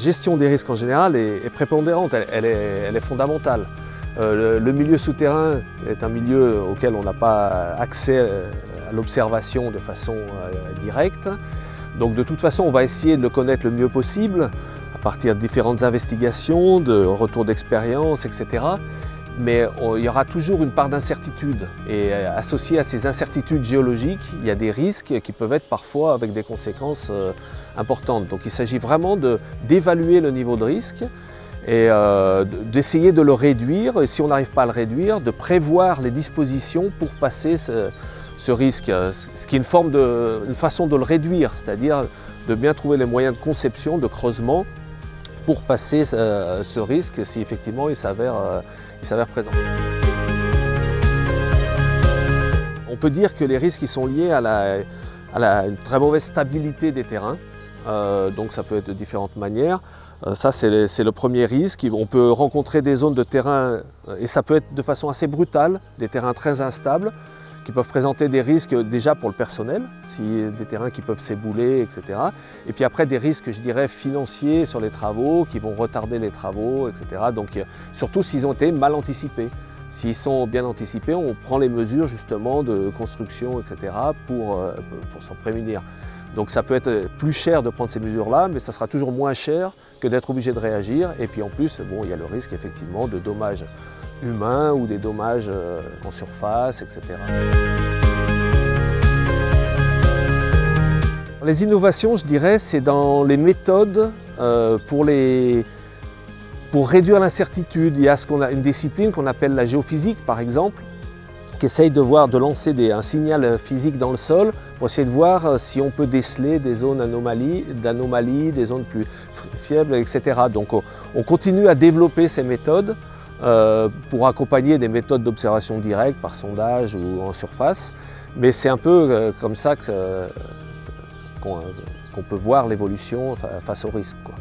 gestion des risques en général est prépondérante, elle est fondamentale. Le milieu souterrain est un milieu auquel on n'a pas accès à l'observation de façon directe. Donc de toute façon, on va essayer de le connaître le mieux possible à partir de différentes investigations, de retours d'expérience, etc. Mais il y aura toujours une part d'incertitude. Et associé à ces incertitudes géologiques, il y a des risques qui peuvent être parfois avec des conséquences importantes. Donc il s'agit vraiment d'évaluer le niveau de risque et d'essayer de le réduire. Et si on n'arrive pas à le réduire, de prévoir les dispositions pour passer ce risque. Ce qui est une façon de le réduire, c'est-à-dire de bien trouver les moyens de conception, de creusement, pour passer ce risque si effectivement il s'avère présent. On peut dire que les risques ils sont liés à une très mauvaise stabilité des terrains. Donc ça peut être de différentes manières. Ça c'est le premier risque. On peut rencontrer des zones de terrain, et ça peut être de façon assez brutale, des terrains très instables, qui peuvent présenter des risques déjà pour le personnel, des terrains qui peuvent s'ébouler, etc. Et puis après des risques, je dirais, financiers sur les travaux, qui vont retarder les travaux, etc. Donc surtout s'ils ont été mal anticipés. S'ils sont bien anticipés, on prend les mesures justement de construction, etc. pour s'en prémunir. Donc ça peut être plus cher de prendre ces mesures-là, mais ça sera toujours moins cher que d'être obligé de réagir. Et puis en plus, bon, il y a le risque effectivement de dommages humains ou des dommages en surface, etc. Les innovations, je dirais, c'est dans les méthodes pour réduire l'incertitude. Il y a une discipline qu'on appelle la géophysique, par exemple, qui essaye de lancer un signal physique dans le sol pour essayer de voir si on peut déceler des zones d'anomalies, des zones plus faibles, etc. Donc on continue à développer ces méthodes pour accompagner des méthodes d'observation directe par sondage ou en surface. Mais c'est un peu comme ça qu'on peut voir l'évolution face au risque, quoi.